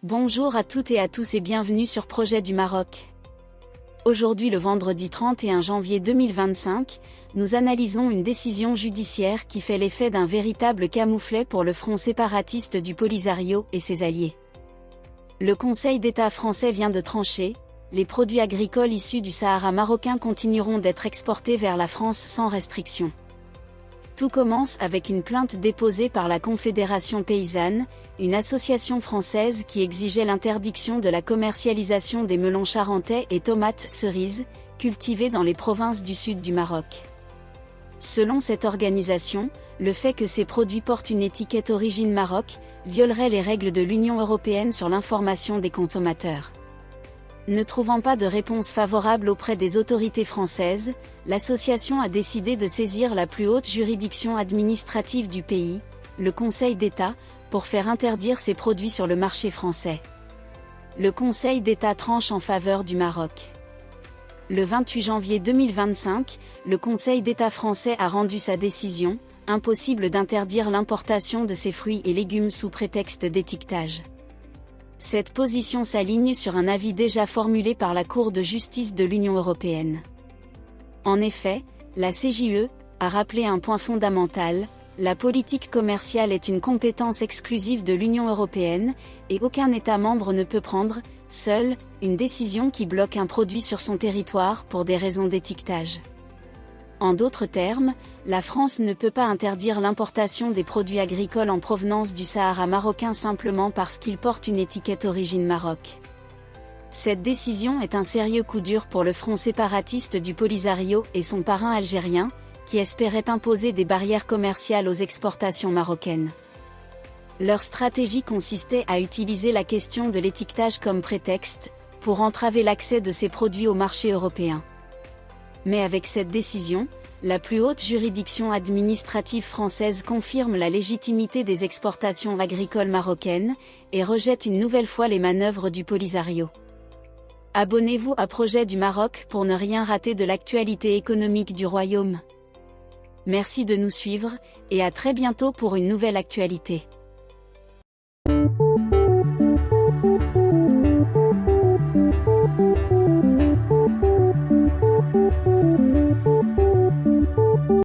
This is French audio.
Bonjour à toutes et à tous et bienvenue sur Projet du Maroc. Aujourd'hui le vendredi 31 janvier 2025, nous analysons une décision judiciaire qui fait l'effet d'un véritable camouflet pour le front séparatiste du Polisario et ses alliés. Le Conseil d'État français vient de trancher, les produits agricoles issus du Sahara marocain continueront d'être exportés vers la France sans restriction. Tout commence avec une plainte déposée par la Confédération paysanne, une association française qui exigeait l'interdiction de la commercialisation des melons charentais et tomates cerises, cultivés dans les provinces du sud du Maroc. Selon cette organisation, le fait que ces produits portent une étiquette origine Maroc, violerait les règles de l'Union européenne sur l'information des consommateurs. Ne trouvant pas de réponse favorable auprès des autorités françaises, l'association a décidé de saisir la plus haute juridiction administrative du pays, le Conseil d'État, pour faire interdire ces produits sur le marché français. Le Conseil d'État tranche en faveur du Maroc. Le 28 janvier 2025, le Conseil d'État français a rendu sa décision, impossible d'interdire l'importation de ces fruits et légumes sous prétexte d'étiquetage. Cette position s'aligne sur un avis déjà formulé par la Cour de justice de l'Union européenne. En effet, la CJUE a rappelé un point fondamental: la politique commerciale est une compétence exclusive de l'Union européenne, et aucun État membre ne peut prendre, seul, une décision qui bloque un produit sur son territoire pour des raisons d'étiquetage. En d'autres termes, la France ne peut pas interdire l'importation des produits agricoles en provenance du Sahara marocain simplement parce qu'ils portent une étiquette origine Maroc. Cette décision est un sérieux coup dur pour le front séparatiste du Polisario et son parrain algérien, qui espéraient imposer des barrières commerciales aux exportations marocaines. Leur stratégie consistait à utiliser la question de l'étiquetage comme prétexte, pour entraver l'accès de ces produits au marché européen. Mais avec cette décision, la plus haute juridiction administrative française confirme la légitimité des exportations agricoles marocaines, et rejette une nouvelle fois les manœuvres du Polisario. Abonnez-vous à Projet du Maroc pour ne rien rater de l'actualité économique du Royaume. Merci de nous suivre, et à très bientôt pour une nouvelle actualité.